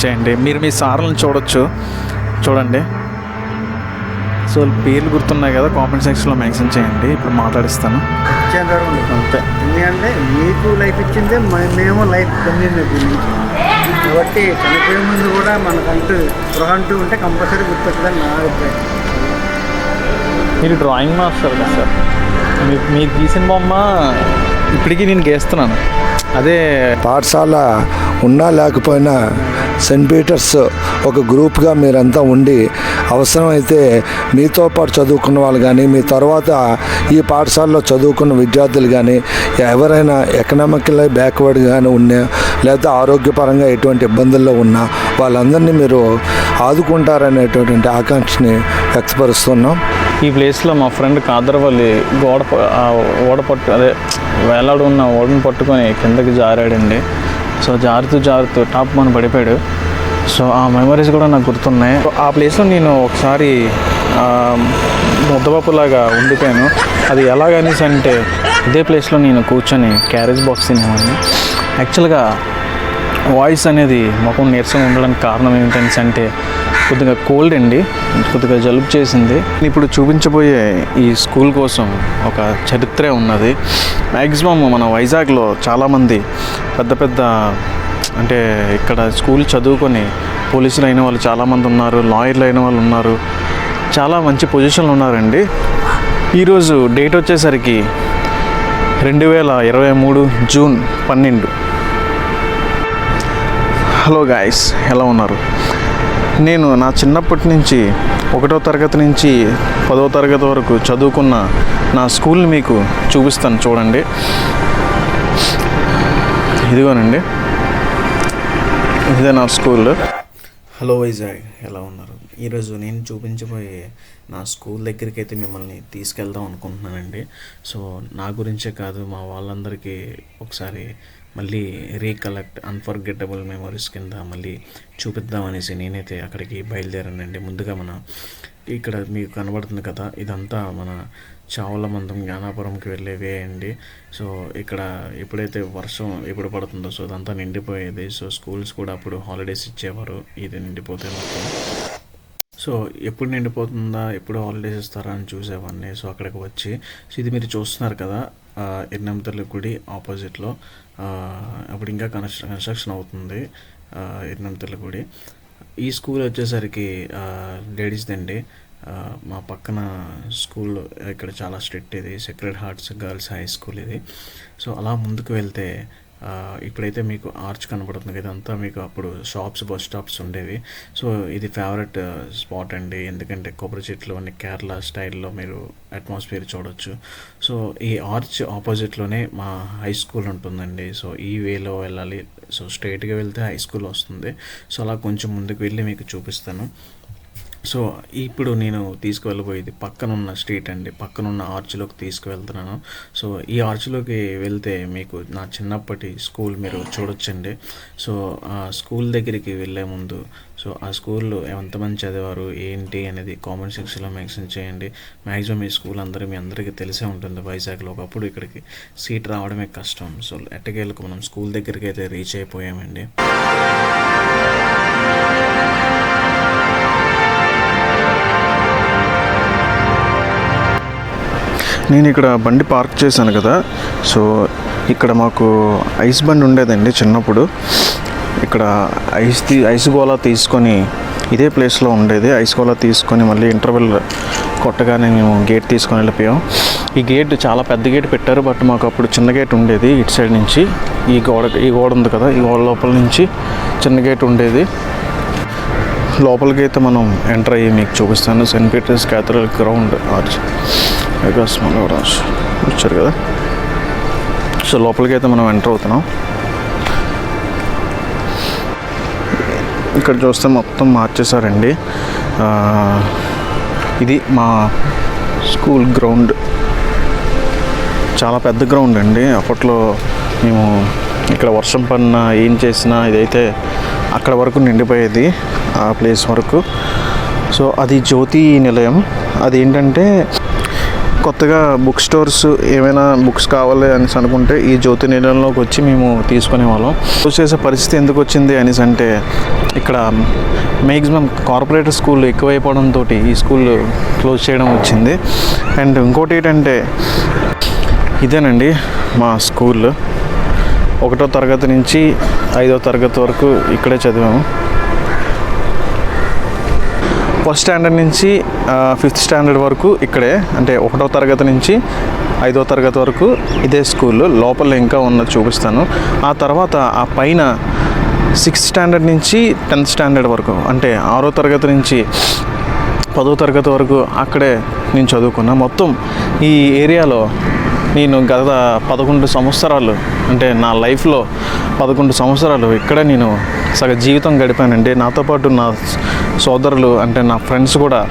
చేయండి. మీరు మీ సార్లను చూడండి. సో పేర్లు గుర్తున్నాయి కదా, కామెంట్ సెక్షన్లో మెన్షన్ చేయండి. ఇప్పుడు మాట్లాడిస్తాను అంతే. ఎందుకంటే మీకు లైఫ్ ఇచ్చిందే మేము లైఫ్ పొందింది కాబట్టి చనిపోయే ముందు కూడా మనకంటూ గృహ అంటూ ఉంటే కంపల్సరీ గుర్తొస్తుందని నా అభిప్రాయం. మీరు డ్రాయింగ్ మాస్టర్ కదా సార్, మీరు గీసిన బొమ్మ ఇప్పటికీ నేను గీస్తున్నాను. అదే పాఠశాల ఉన్నా లేకపోయినా సెయింట్ పీటర్స్ ఒక గ్రూప్గా మీరంతా ఉండి అవసరమైతే మీతో పాటు చదువుకున్న వాళ్ళు కానీ మీ తర్వాత ఈ పాఠశాలలో చదువుకున్న విద్యార్థులు కానీ ఎవరైనా ఎకనామికల్ బ్యాక్వర్డ్ కానీ ఉన్నా లేదా ఆరోగ్యపరంగా ఎటువంటి ఇబ్బందుల్లో ఉన్నా వాళ్ళందరినీ మీరు ఆదుకుంటారనేటటువంటి ఆకాంక్షని వ్యక్తపరుస్తున్నాం. ఈ ప్లేస్లో మా ఫ్రెండ్ కాదరవల్లి ఓడపట్టు అదే వేలాడు ఉన్న ఓడను పట్టుకొని కిందకి జారాడండి. సో జారుతూ టాప్ మన పడిపోయాడు. సో ఆ మెమరీస్ కూడా నాకు గుర్తున్నాయి. ఆ ప్లేస్లో నేను ఒకసారి ముద్దపప్పులాగా ఉండిపోయాను. అది ఎలాగనేసి అంటే ఇదే ప్లేస్లో నేను కూర్చొని క్యారేజ్ బాక్స్ తినేవాడిని. యాక్చువల్గా వాయిస్ అనేది ముఖం నీరసంగా ఉండడానికి కారణం ఏంటంటే కొద్దిగా కోల్డ్ అండి, కొద్దిగా జలుబు చేసింది. ఇప్పుడు చూపించబోయే ఈ స్కూల్ కోసం ఒక చరిత్రే ఉన్నది. మ్యాక్సిమం మన వైజాగ్లో చాలామంది పెద్ద అంటే ఇక్కడ స్కూల్ చదువుకొని పోలీసులు అయిన వాళ్ళు చాలామంది ఉన్నారు, లాయర్లు అయిన వాళ్ళు ఉన్నారు, చాలా మంచి పొజిషన్లు ఉన్నారండి. ఈరోజు డేట్ వచ్చేసరికి 2023 జూన్ 12. హలో గాయస్, ఎలా ఉన్నారు? నేను నా చిన్నప్పటి నుంచి 1వ తరగతి నుంచి 10వ తరగతి వరకు చదువుకున్న నా స్కూల్ని మీకు చూపిస్తాను చూడండి. ఇదిగోనండి, ఇదే నా స్కూల్. హలో వైజాగ్, ఎలా ఉన్నారు? ఈరోజు నేను చూపించబోయే నా స్కూల్ దగ్గరికి అయితే మిమ్మల్ని తీసుకెళ్దాం అనుకుంటున్నానండి. సో నా గురించే కాదు, మా వాళ్ళందరికీ ఒకసారి మళ్ళీ రీకలెక్ట్ అన్ఫర్గెట్టబుల్ మెమరీస్ కింద మళ్ళీ చూపిద్దామనేసి నేనైతే అక్కడికి బయలుదేరానండి. ముందుగా ఇక్కడ మీకు కనబడుతుంది కదా, ఇదంతా మన చావలమందం జ్ఞానాపురంకి వెళ్ళే వే అండి. సో ఇక్కడ ఎప్పుడైతే వర్షం ఎప్పుడు పడుతుందో సో అదంతా నిండిపోయేది. సో స్కూల్స్ కూడా అప్పుడు హాలిడేస్ ఇచ్చేవారు, ఇది నిండిపోతే మొత్తం. సో ఎప్పుడు నిండిపోతుందా, ఎప్పుడు హాలిడేస్ ఇస్తారా అని చూసేవాడిని. సో అక్కడికి వచ్చి ఇది మీరు చూస్తున్నారు కదా, ఎర్నెంతల గుడి ఆపోజిట్లో అప్పుడు ఇంకా కన్స్ట్రక్షన్ అవుతుంది ఎర్నెంతల గుడి. ఈ స్కూల్ వచ్చేసరికి లేడీస్దండి. మా పక్కన స్కూల్ ఇక్కడ చాలా స్ట్రిక్ట్, ఇది sacred hearts girls high school ఇది. సో అలా ముందుకు వెళ్తే ఇప్పుడైతే మీకు ఆర్చ్ కనబడుతుంది కదా, ఇదంతా మీకు అప్పుడు షాప్స్ బస్ స్టాప్స్ ఉండేవి. సో ఇది ఫేవరెట్ స్పాట్ అండి, ఎందుకంటే కొబ్బరి చెట్లు అన్ని కేరళ స్టైల్లో మీరు అట్మాస్ఫియర్ చూడొచ్చు. సో ఈ ఆర్చ్ ఆపోజిట్లోనే మా హై స్కూల్ ఉంటుందండి. సో ఈ వేలో వెళ్ళాలి. సో స్ట్రైట్గా వెళ్తే హై స్కూల్ వస్తుంది. సో అలా కొంచెం ముందుకు వెళ్ళి మీకు చూపిస్తాను. సో ఇప్పుడు నేను తీసుకువెళ్ళబోయేది పక్కనున్న స్ట్రీట్ అండి, పక్కనున్న ఆర్చ్లోకి తీసుకువెళ్తున్నాను. సో ఈ ఆర్చ్లోకి వెళ్తే మీకు నా చిన్నప్పటి స్కూల్ మీరు చూడొచ్చండి. సో ఆ స్కూల్ దగ్గరికి వెళ్ళే ముందు సో ఆ స్కూల్లో ఎంతమంది చదివారు ఏంటి అనేది కామెంట్ సెక్షన్లో మెన్షన్ చేయండి. మ్యాక్సిమం ఈ స్కూల్ మీ అందరికీ తెలిసే ఉంటుంది. వైజాగ్లో ఒకప్పుడు ఇక్కడికి సీట్ రావడమే కష్టం. సో ఎట్టకేలకు మనం స్కూల్ దగ్గరికి అయితే రీచ్ అయిపోయామండి. నేను ఇక్కడ బండి పార్క్ చేశాను కదా, సో ఇక్కడ మాకు ఐస్ బండి ఉండేదండి చిన్నప్పుడు. ఇక్కడ ఐస్ గోళా తీసుకొని ఇదే ప్లేస్లో ఉండేది. ఐస్ గోళా తీసుకొని మళ్ళీ ఇంటర్వెల్ కొట్టగానే మేము గేట్ తీసుకొని వెళ్ళిపోయాం. ఈ గేట్ చాలా పెద్ద గేట్ పెట్టారు, బట్ మాకు అప్పుడు చిన్న గేట్ ఉండేది. ఇటు సైడ్ నుంచి ఈ గోడ ఉంది కదా, ఈ గోడ లోపల నుంచి చిన్న గేట్ ఉండేది. లోపలికి అయితే మనం ఎంటర్ అయ్యి మీకు చూపిస్తాను. Saint Peter's Cathedral ground arch Manoraj వచ్చారు కదా. సో లోపలికి అయితే మనం ఎంటర్ అవుతున్నాం. ఇక్కడ చూస్తే మొత్తం మార్చేశారండి. ఇది మా స్కూల్ గ్రౌండ్, చాలా పెద్ద గ్రౌండ్ అండి. అప్పట్లో మేము ఇక్కడ వర్షం పడినా ఏం చేసినా ఇదైతే అక్కడ వరకు నిండిపోయేది, ఆ ప్లేస్ వరకు. సో అది జ్యోతి నిలయం. అది ఏంటంటే కొత్తగా బుక్ స్టోర్స్ ఏమైనా బుక్స్ కావాలి అనేసి అనుకుంటే ఈ జ్యోతి నిలయంలోకి వచ్చి మేము తీసుకునే వాళ్ళం. చూసేసే పరిస్థితి ఎందుకు వచ్చింది అనేసి అంటే ఇక్కడ మ్యాక్సిమం కార్పొరేట్ స్కూల్ ఎక్కువైపోవడంతో ఈ స్కూల్ క్లోజ్ చేయడం వచ్చింది. అండ్ ఇంకోటి ఏంటంటే ఇదేనండి మా స్కూల్. 1వ తరగతి నుంచి 5వ తరగతి వరకు ఇక్కడే చదివాము. ఫస్ట్ స్టాండర్డ్ నుంచి 5th స్టాండర్డ్ వరకు ఇక్కడే, అంటే 1వ తరగతి నుంచి 5వ తరగతి వరకు ఇదే స్కూల్. లోపల ఇంకా ఉన్నది చూపిస్తాను. ఆ తర్వాత ఆ పైన 6th స్టాండర్డ్ నుంచి 10th స్టాండర్డ్ వరకు, అంటే 6వ తరగతి నుంచి 10వ తరగతి వరకు అక్కడే నేను చదువుకున్నా. మొత్తం ఈ ఏరియాలో నేను గత 11 సంవత్సరాలు, అంటే నా లైఫ్లో 11 సంవత్సరాలు ఇక్కడే నేను సగ జీవితం గడిపానండి. నాతో పాటు నా సోదరులు, అంటే నా ఫ్రెండ్స్ కూడా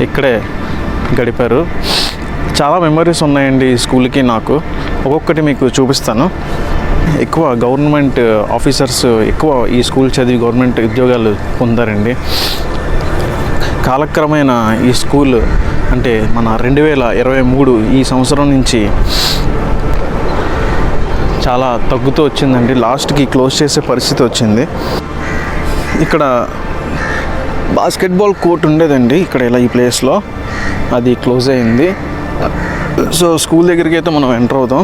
ఇక్కడే గడిపారు. చాలా మెమరీస్ ఉన్నాయండి ఈ స్కూల్కి నాకు. ఒక్కొక్కటి మీకు చూపిస్తాను. ఎక్కువ గవర్నమెంట్ ఆఫీసర్స్ ఎక్కువ ఈ స్కూల్ చదివి గవర్నమెంట్ ఉద్యోగాలు పొందారండి. కాలక్రమేణా ఈ స్కూల్ అంటే మన 2023 ఈ సంవత్సరం నుంచి చాలా తగ్గుతూ వచ్చిందండి. లాస్ట్కి క్లోజ్ చేసే పరిస్థితి వచ్చింది. ఇక్కడ బాస్కెట్బాల్ కోర్ట్ ఉండేదండి ఇక్కడ ఇలా ఈ ప్లేస్లో, అది క్లోజ్ అయింది. సో స్కూల్ దగ్గరికి అయితే మనం ఎంటర్ అవుతాం.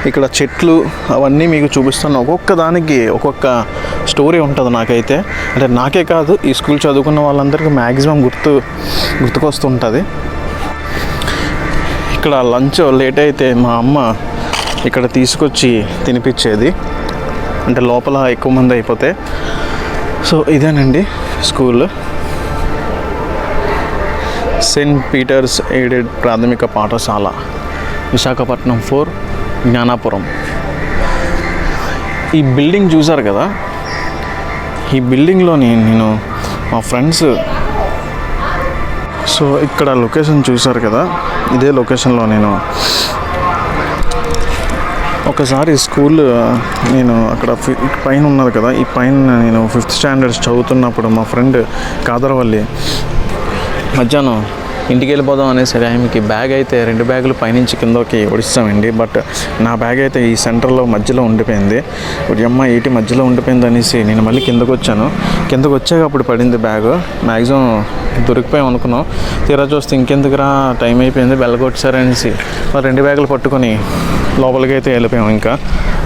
ఇక్కడ చెట్లు అవన్నీ మీకు చూపిస్తాను. ఒక్కొక్క దానికి ఒక్కొక్క స్టోరీ ఉంటుంది నాకైతే. అంటే నాకే కాదు, ఈ స్కూల్ చదువుకున్న వాళ్ళందరికీ మ్యాక్సిమం గుర్తుకొస్తుంటుంది. ఇక్కడ లంచ్ లేట్ అయితే మా అమ్మ ఇక్కడ తీసుకొచ్చి తినిపించేది, అంటే లోపల ఎక్కువ మంది అయిపోతే. సో ఇదేనండి స్కూల్. సెయింట్ పీటర్స్ ఎయిడెడ్ ప్రాథమిక పాఠశాల, విశాఖపట్నం 4, జ్ఞానాపురం. ఈ బిల్డింగ్ చూసారు కదా, ఈ బిల్డింగ్లోని నేను మా ఫ్రెండ్స్, సో ఇక్కడ లొకేషన్ చూసారు కదా, ఇదే లొకేషన్లో నేను ఒకసారి స్కూల్ నేను అక్కడ పైన ఉన్నది కదా, ఈ పైన నేను 5th స్టాండర్డ్స్ చదువుతున్నప్పుడు మా ఫ్రెండ్ కాదరవల్లి మధ్యాహ్నం ఇంటికి వెళ్ళిపోదాం అనేసి టైంకి బ్యాగ్ అయితే 2 బ్యాగులు పైనుంచి కిందకి ఒడిస్తామండి. బట్ నా బ్యాగ్ అయితే ఈ సెంటర్లో మధ్యలో ఉండిపోయింది. అమ్మ ఏంటి మధ్యలో ఉండిపోయింది అనేసి నేను మళ్ళీ కిందకు వచ్చాను. కిందకు వచ్చాక అప్పుడు పడింది బ్యాగ్. మ్యాక్సిమం దొరికిపోయాం అనుకున్నాం. తీరా చూస్తే ఇంకెందుకురా టైం అయిపోయింది, బెల్లగొట్టారనేసి 2 బ్యాగులు పట్టుకొని లోపలికి అయితే వెళ్ళిపోయాం. ఇంకా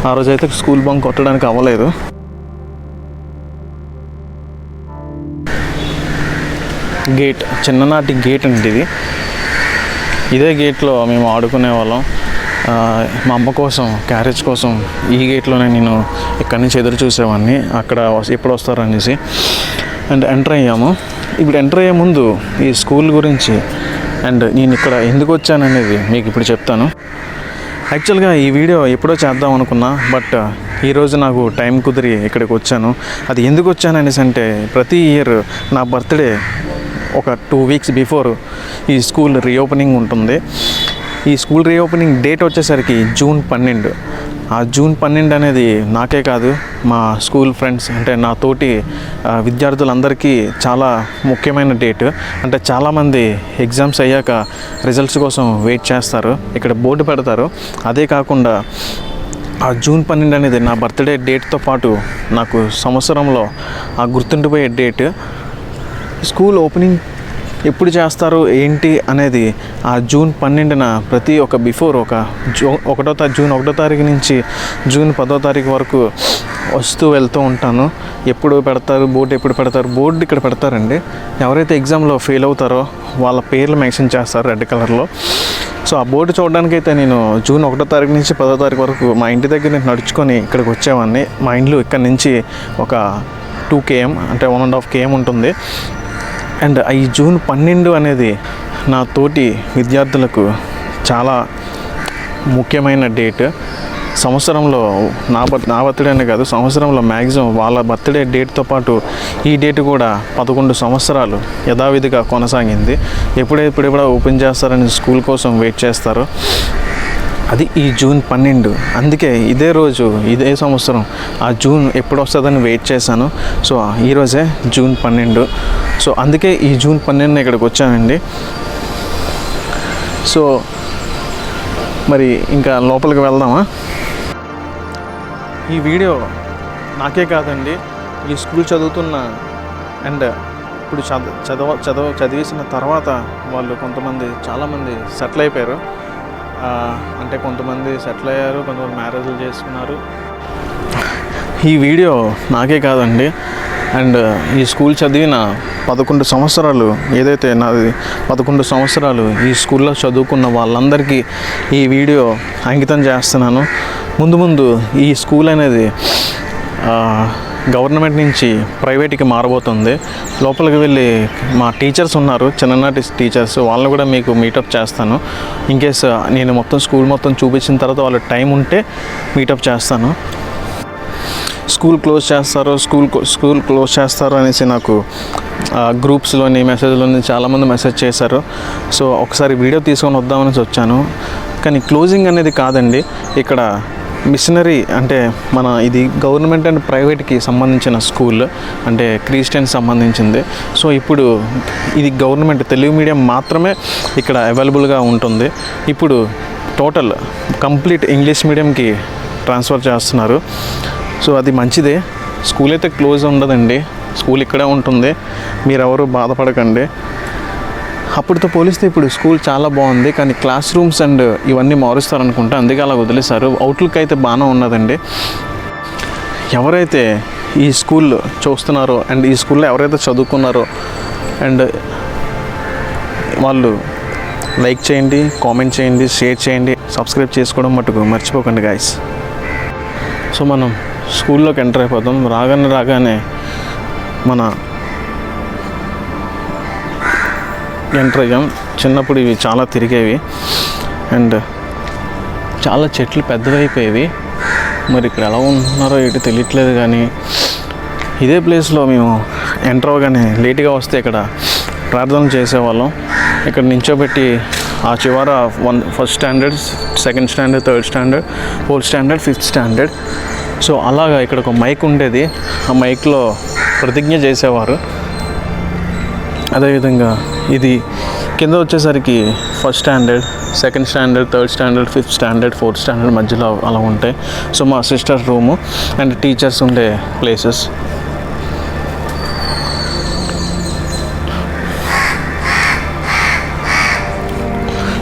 ఆ రోజైతే స్కూల్ బంక్ కొట్టడానికి అవ్వలేదు. గేట్, చిన్ననాటి గేట్ అండి ఇది. ఇదే గేట్లో మేము ఆడుకునే వాళ్ళం. మా అమ్మ కోసం, క్యారేజ్ కోసం ఈ గేట్లోనే నేను ఇక్కడి నుంచి ఎదురు చూసేవాడిని, అక్కడ ఎప్పుడు వస్తారు అనేసి. అండ్ ఎంటర్ అయ్యాము. ఇప్పుడు ఎంటర్ అయ్యే ముందు ఈ స్కూల్ గురించి అండ్ నేను ఇక్కడ ఎందుకు వచ్చాననేది మీకు ఇప్పుడు చెప్తాను. యాక్చువల్గా ఈ వీడియో ఎప్పుడో చేద్దాం అనుకున్నా, బట్ ఈరోజు నాకు టైం కుదిరి ఇక్కడికి వచ్చాను. అది ఎందుకు వచ్చాననేసి అంటే, ప్రతి ఇయర్ నా బర్త్డే ఒక 2 వీక్స్ బిఫోర్ ఈ స్కూల్ రీఓపెనింగ్ ఉంటుంది. ఈ స్కూల్ రీఓపెనింగ్ డేట్ వచ్చేసరికి జూన్ 12. ఆ జూన్ 12 అనేది నాకే కాదు, మా స్కూల్ ఫ్రెండ్స్, అంటే నా తోటి విద్యార్థులందరికీ చాలా ముఖ్యమైన డేట్. అంటే చాలామంది ఎగ్జామ్స్ అయ్యాక రిజల్ట్స్ కోసం వెయిట్ చేస్తారు, ఇక్కడ బోర్డు పెడతారు. అదే కాకుండా ఆ జూన్ 12 అనేది నా బర్త్డే డేట్తో పాటు నాకు సంవత్సరంలో ఆ గుర్తుండిపోయే డేట్. స్కూల్ ఓపెనింగ్ ఎప్పుడు చేస్తారు ఏంటి అనేది ఆ జూన్ 12న ప్రతి ఒక్క బిఫోర్ జూన్ 1వ తారీఖు నుంచి జూన్ 10వ తారీఖు వరకు వస్తూ వెళ్తూ ఉంటాను. ఎప్పుడు పెడతారు బోర్డు, ఎప్పుడు పెడతారు బోర్డు ఇక్కడ పెడతారండి. ఎవరైతే ఎగ్జామ్లో ఫెయిల్ అవుతారో వాళ్ళ పేర్లు మెన్షన్ చేస్తారు రెడ్ కలర్లో. సో ఆ బోర్డు చూడడానికైతే నేను జూన్ 1వ తారీఖు నుంచి 10వ తారీఖు వరకు మా ఇంటి దగ్గర నుంచి నడుచుకొని ఇక్కడికి వచ్చేవాడిని. మా ఇంట్లో ఇక్కడ నుంచి ఒక 2 km, అంటే 1.5 km ఉంటుంది. అండ్ ఈ జూన్ 12 అనేది నా తోటి విద్యార్థులకు చాలా ముఖ్యమైన డేట్. సంవత్సరంలో నా బర్త్డే అనే కాదు, సంవత్సరంలో మ్యాక్సిమం వాళ్ళ బర్త్డే డేట్తో పాటు ఈ డేట్ కూడా 11 సంవత్సరాలు యథావిధిగా కొనసాగింది. ఎప్పుడెప్పుడు ఓపెన్ చేస్తారని స్కూల్ కోసం వెయిట్ చేస్తారు. అది ఈ జూన్ 12. అందుకే ఇదే రోజు, ఇదే సంవత్సరం ఆ జూన్ ఎప్పుడు వస్తుందని వెయిట్ చేశాను. సో ఈరోజే జూన్ 12. సో అందుకే ఈ జూన్ 12 ఇక్కడికి వచ్చానండి. సో మరి ఇంకా లోపలికి వెళ్దామా? ఈ వీడియో నాకే కాదండి, ఈ స్కూల్ చదువుతున్న అండ్ ఇప్పుడు చదివేసిన తర్వాత వాళ్ళు చాలామంది సెటిల్ అయిపోయారు. అంటే కొంతమంది సెటిల్ అయ్యారు, కొంతమంది మ్యారేజ్లు చేసుకున్నారు. ఈ వీడియో నాకే కాదండి, అండ్ ఈ స్కూల్ చదివిన 11 సంవత్సరాలు, ఏదైతే నాది 11 సంవత్సరాలు ఈ స్కూల్లో చదువుకున్న వాళ్ళందరికీ ఈ వీడియో అంకితం చేస్తున్నాను. ముందు ఈ స్కూల్ అనేది గవర్నమెంట్ నుంచి ప్రైవేట్కి మారబోతుంది. లోపలికి వెళ్ళి మా టీచర్స్ ఉన్నారు, చిన్ననాటి టీచర్స్, వాళ్ళని కూడా మీకు మీటప్ చేస్తాను. ఇన్కేస్ నేను స్కూల్ మొత్తం చూపించిన తర్వాత వాళ్ళ టైం ఉంటే మీటప్ చేస్తాను. స్కూల్ క్లోజ్ చేస్తారు అనేసి నాకు గ్రూప్స్లోని మెసేజ్లోని చాలామంది మెసేజ్ చేశారు. సో ఒకసారి వీడియో తీసుకొని వద్దామని వచ్చాను. కానీ క్లోజింగ్ అనేది కాదండి, ఇక్కడ మిషనరీ అంటే ఇది గవర్నమెంట్ అండ్ ప్రైవేట్కి సంబంధించిన స్కూల్, అంటే క్రిస్టియన్ సంబంధించింది. సో ఇప్పుడు ఇది గవర్నమెంట్ తెలుగు మీడియం మాత్రమే ఇక్కడ అవైలబుల్గా ఉంటుంది. ఇప్పుడు కంప్లీట్ ఇంగ్లీష్ మీడియంకి ట్రాన్స్ఫర్ చేస్తున్నారు. సో అది మంచిదే. స్కూల్ అయితే క్లోజ్ ఉండదండి, స్కూల్ ఇక్కడే ఉంటుంది, మీరెవరు బాధపడకండి. అప్పటితో పోలిస్తే ఇప్పుడు స్కూల్ చాలా బాగుంది. కానీ క్లాస్ రూమ్స్ అండ్ ఇవన్నీ మారుస్తారనుకుంటా, అందుకే అలా వదిలేశారు. అవుట్లుక్ అయితే బాగానే ఉన్నదండి. ఎవరైతే ఈ స్కూల్ చూస్తున్నారో అండ్ ఈ స్కూల్లో ఎవరైతే చదువుకున్నారో అండ్ వాళ్ళు లైక్ చేయండి, కామెంట్ చేయండి, షేర్ చేయండి, సబ్స్క్రైబ్ చేసుకోవడం మటుకు మర్చిపోకండి గాయస్. సో మనం స్కూల్లోకి ఎంటర్ అయిపోతాం. రాగానే ఎంటర్ అయ్యాం. చిన్నప్పుడు ఇవి చాలా తిరిగేవి అండ్ చాలా చెట్లు పెద్దవైపోయేవి. మరి ఇక్కడ ఎలా ఉంటున్నారో ఏంటి తెలియట్లేదు. కానీ ఇదే ప్లేస్లో మేము ఎంటర్ అవ్వగానే లేట్గా వస్తే ఇక్కడ ప్రార్థన చేసేవాళ్ళం. ఇక్కడ నించోబెట్టి ఆ చివర first standard, second standard, third standard, fourth standard, fifth standard. So అలాగా ఇక్కడ ఒక మైక్ ఉండేది, ఆ మైక్లో ప్రతిజ్ఞ చేసేవారు. అదేవిధంగా ఇది కింద వచ్చేసరికి first standard, second standard, third standard, fifth standard, fourth standard మధ్యలో అలా ఉంటాయి. సో మా సిస్టర్ రూము అండ్ టీచర్స్ ఉండే ప్లేసెస్.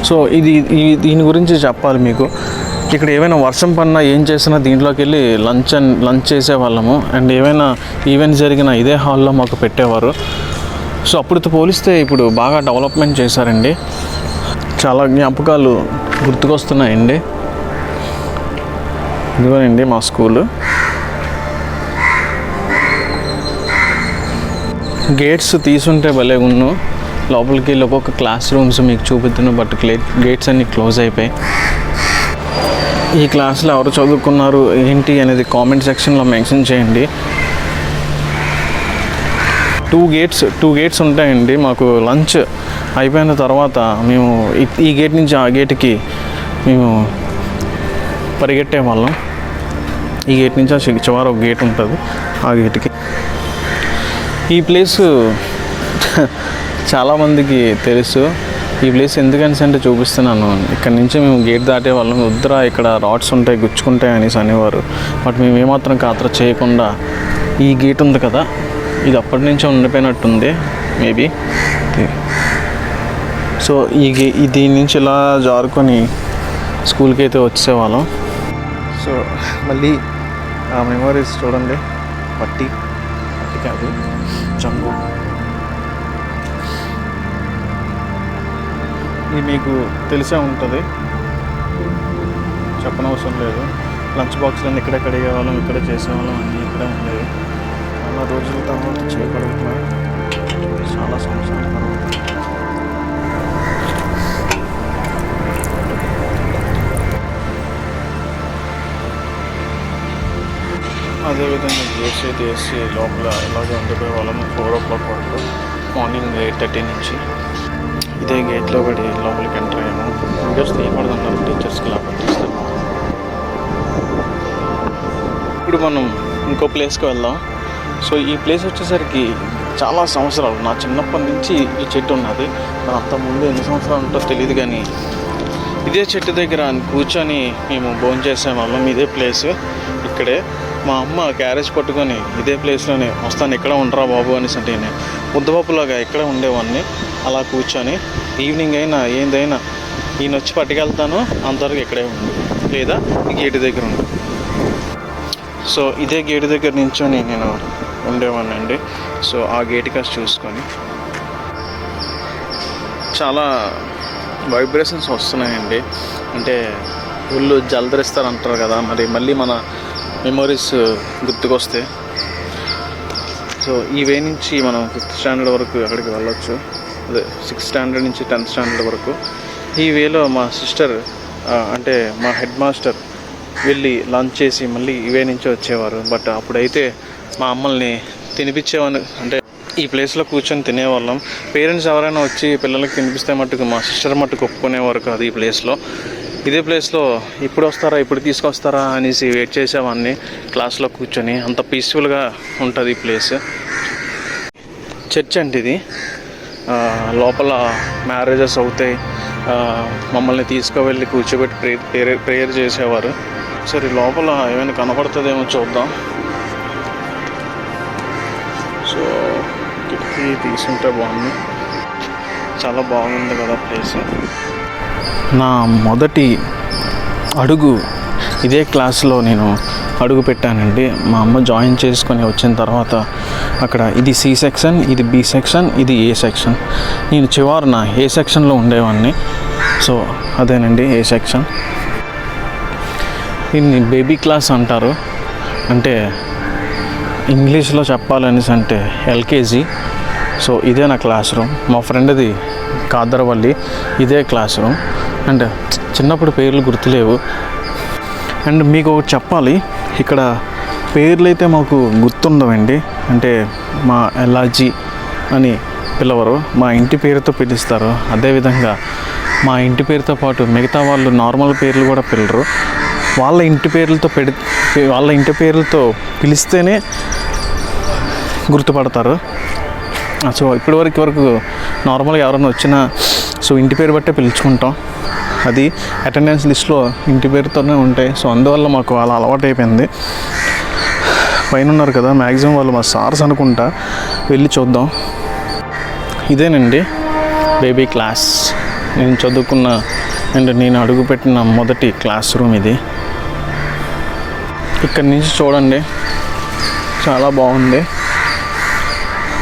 సో దీని గురించి చెప్పాలి మీకు. ఇక్కడ ఏమైనా వర్షం పడినా ఏం చేసినా దీంట్లోకి వెళ్ళి లంచ్ చేసేవాళ్ళము. అండ్ ఏమైనా ఈవెంట్ జరిగినా ఇదే హాల్లో మాకు పెట్టేవారు. సో అప్పుడుతో పోలిస్తే ఇప్పుడు బాగా డెవలప్మెంట్ చేశారండి. చాలా జ్ఞాపకాలు గుర్తుకొస్తున్నాయండి. ఇదిగోనండి మా స్కూలు. గేట్స్ తీసుంటే భలే ఉన్ను. లోపలికి వెళ్ళి ఒక్కొక్క క్లాస్ రూమ్స్ మీకు చూపిస్తున్నాను, బట్ గేట్స్ అన్నీ క్లోజ్ అయిపోయాయి. ఈ క్లాస్లో ఎవరు చదువుకున్నారు ఏంటి అనేది కామెంట్ సెక్షన్లో మెన్షన్ చేయండి. 2 గేట్స్ ఉంటాయండి. మాకు లంచ్ అయిపోయిన తర్వాత మేము ఈ గేట్ నుంచి ఆ గేట్కి మేము పరిగెట్టే వాళ్ళం. ఈ గేట్ నుంచి ఆ చివర ఒక గేట్ ఉంటుంది, ఆ గేట్కి. ఈ ప్లేసు చాలామందికి తెలుసు. ఈ ప్లేస్ ఎందుకని అంటే చూపిస్తున్నాను. ఇక్కడ నుంచి మేము గేట్ దాటే వాళ్ళం. వద్దురా ఇక్కడ రాడ్స్ ఉంటాయి, గుచ్చుకుంటాయి అనేసి అనేవారు. బట్ మేము ఏమాత్రం ఖాతర చేయకుండా ఈ గేట్ ఉంది కదా, ఇది అప్పటి నుంచే ఉండిపోయినట్టుంది మేబీ. సో దీని నుంచి ఇలా జారుకొని స్కూల్కి అయితే వచ్చేవాళ్ళం. సో మళ్ళీ ఆ మెమరీస్ చూడండి. మట్టి కాదు, జంబు. ఇది మీకు తెలిసే ఉంటుంది, చెప్పనవసరం లేదు. లంచ్ బాక్స్లన్నీ ఇక్కడే కడిగేవాళ్ళం, ఇక్కడే చేసేవాళ్ళం, అన్నీ ఇక్కడే ఉండేవి. చాలా రోజుల తర్వాత చేయగలుగుతున్నాయి, చాలా సంవత్సరాల తర్వాత. అదేవిధంగా గేట్స్ అయితే వేసి లోపల ఇలాగే ఉండిపోయే వాళ్ళము 4 o'clock వరకు, మార్నింగ్ 8:30 నుంచి. ఇదే గేట్లో పడి లోపలికి ఎంటర్ అయ్యాము. వీడియోస్ తీయకూడదు అన్నారు టీచర్స్కి, లేకపోతే ఇప్పుడు మనం ఇంకో ప్లేస్కి వెళ్దాం. సో ఈ ప్లేస్ వచ్చేసరికి చాలా సంవత్సరాలు, నా చిన్నప్పటి నుంచి ఈ చెట్టు ఉన్నది. మరి అంతకుముందు ఎన్ని సంవత్సరాలు ఉంటుందో తెలియదు, కానీ ఇదే చెట్టు దగ్గర కూర్చొని మేము భోజనం చేసేవాళ్ళం. ఇదే ప్లేస్ ఇక్కడే. మా అమ్మ క్యారేజ్ పట్టుకొని ఇదే ప్లేస్లోనే వస్తాను, ఇక్కడ ఉండరా బాబు అనేసి అంటే నేను ముద్దపప్పులాగా ఇక్కడే ఉండేవాడిని. అలా కూర్చొని ఈవినింగ్ అయినా ఏందైనా ఈయన వచ్చి పట్టుకెళ్తాను, అంతవరకు ఇక్కడే ఉండు, లేదా గేటు దగ్గర ఉండు. సో ఇదే గేటు దగ్గర నించొని నేను ఉండేవాడిని అండి. సో ఆ గేట్ కాస్త చూసుకొని చాలా వైబ్రేషన్స్ వస్తున్నాయండి. అంటే ఊళ్ళు జలదరిస్తారంటారు కదా, మరి మళ్ళీ మన మెమొరీస్ గుర్తుకొస్తే. సో ఈ వే నుంచి మనం 5th స్టాండర్డ్ వరకు అక్కడికి వెళ్ళొచ్చు, అదే 6th స్టాండర్డ్ నుంచి 10th స్టాండర్డ్ వరకు. ఈ వేలో మా సిస్టర్ అంటే మా హెడ్ మాస్టర్ వెళ్ళి లంచ్ చేసి మళ్ళీ ఇవే నుంచి వచ్చేవారు. బట్ అప్పుడైతే మా అమ్మల్ని తినిపించేవారు, అంటే ఈ ప్లేస్లో కూర్చొని తినేవాళ్ళం. పేరెంట్స్ ఎవరైనా వచ్చి పిల్లలకి తినిపిస్తే మట్టుకు మా సిస్టర్ మట్టుకు ఒప్పుకునేవారు కాదు. ఈ ప్లేస్లో, ఇదే ప్లేస్లో ఇప్పుడు వస్తారా, ఇప్పుడు తీసుకొస్తారా అనేసి వెయిట్ చేసేవాడిని క్లాస్లో కూర్చొని. అంత పీస్ఫుల్గా ఉంటుంది ఈ ప్లేస్. చర్చ్ అంటే ఇది, లోపల మ్యారేజెస్ అవుతాయి, మమ్మల్ని తీసుకువెళ్ళి కూర్చోబెట్టి ప్రేయర్ చేసేవారు. సరే లోపల ఏమైనా కనపడుతుందేమో చూద్దాం. సో కిటికీ తీసుంటే బాగుంది, చాలా బాగుంది కదా ప్లేస్. నా మొదటి అడుగు ఇదే క్లాస్లో నేను అడుగు పెట్టానండి. మా అమ్మ జాయిన్ చేసుకొని వచ్చిన తర్వాత అక్కడ ఇది C సెక్షన్, ఇది B సెక్షన్, ఇది A సెక్షన్. నేను చివరిన A సెక్షన్లో ఉండేవాడిని. సో అదేనండి A సెక్షన్. దీన్ని బేబీ క్లాస్ అంటారు, అంటే ఇంగ్లీష్లో చెప్పాలనేసి అంటే LKG. సో ఇదే నా క్లాస్ రూమ్. మా ఫ్రెండ్ది కాదరవల్లి, ఇదే క్లాస్ రూమ్. అండ్ చిన్నప్పుడు పేర్లు గుర్తులేవు. అండ్ మీకు ఒకటి చెప్పాలి, ఇక్కడ పేర్లు అయితే మాకు గుర్తుండవండి. అంటే మా ఎల్లాజీ అని పిలవరు, మా ఇంటి పేరుతో పిలుస్తారు. అదేవిధంగా మా ఇంటి పేరుతో పాటు మిగతా వాళ్ళు నార్మల్ పేర్లు కూడా పిలరు. వాళ్ళ ఇంటి పేర్లతో పిలిస్తేనే గుర్తుపడతారు. సో ఇప్పటివరకు నార్మల్గా ఎవరైనా వచ్చినా సో ఇంటి పేరు బట్టే పిలుచుకుంటాం. అది అటెండెన్స్ లిస్ట్లో ఇంటి పేరుతోనే ఉంటాయి. సో అందువల్ల మాకు అలా అలవాటు అయిపోయింది. పైన ఉన్నారు కదా, మ్యాక్సిమం వాళ్ళు మా సార్స్ అనుకుంటా, వెళ్ళి చూద్దాం. ఇదేనండి బేబీ క్లాస్, నేను చదువుకున్న అండ్ నేను అడుగుపెట్టిన మొదటి క్లాస్ రూమ్ ఇది. ఇక్కడి నుంచి చూడండి, చాలా బాగుంది.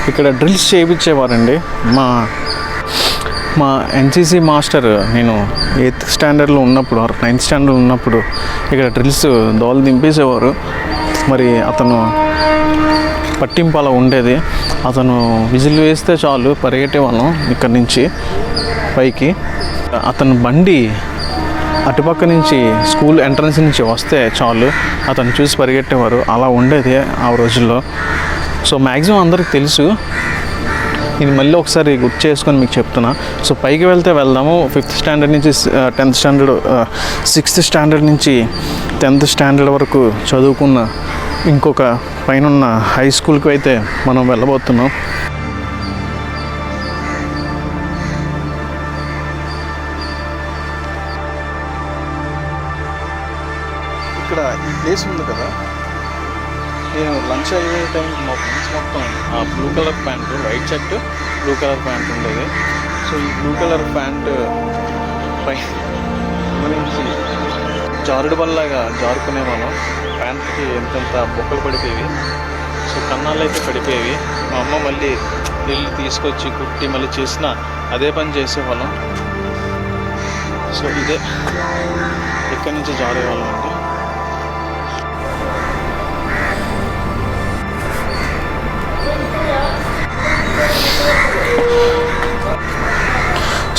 ఇక్కడ డ్రిల్స్ చేయించేవారండి. మా NCC మాస్టర్ నేను 8th స్టాండర్డ్లో ఉన్నప్పుడు, 9th స్టాండర్డ్లో ఉన్నప్పుడు ఇక్కడ డ్రిల్స్ దోలు దింపేసేవారు. మరి అతను పట్టింపు అలా ఉండేది. అతను విజిల్ వేస్తే చాలు పరిగెట్టేవాళ్ళం ఇక్కడి నుంచి పైకి. అతను బండి అటుపక్క నుంచి స్కూల్ ఎంట్రన్స్ నుంచి వస్తే చాలు అతను చూసి పరిగెట్టేవారు. అలా ఉండేది ఆ రోజుల్లో. సో మ్యాక్సిమం అందరికి తెలుసు. ఇది మళ్ళీ ఒకసారి గుర్తు చేసుకొని మీకు చెప్తున్నా. సో పైకి వెళ్దాము. 5th స్టాండర్డ్ నుంచి 10th స్టాండర్డ్, 6th స్టాండర్డ్ నుంచి 10th స్టాండర్డ్ వరకు చదువుకున్న ఇంకొక పైన హై స్కూల్కి అయితే మనం వెళ్ళబోతున్నాం. ఇక్కడ ఈ ప్లేస్ ఉంది కదా, నేను లంచ్ అయ్యే టైంకి మా ఫ్రెండ్స్ మొత్తం ఆ blue colour pant, white shirt, blue colour pant ఉండేది. సో ఈ బ్లూ కలర్ ప్యాంటు పై నుంచి జారుడు బల్లాగా జారుకునే మనం. ప్యాంట్కి ఎంతెంత బొక్కలు పడిపోయేవి. సో కన్నాళ్ళు అయితే పడిపోయేవి. మా అమ్మ మళ్ళీ వెళ్ళి తీసుకొచ్చి కుట్టి మళ్ళీ చేసిన అదే పని చేసేవాళ్ళం. సో ఇదే ఇక్కడి నుంచి జారేవాళ్ళం అండి.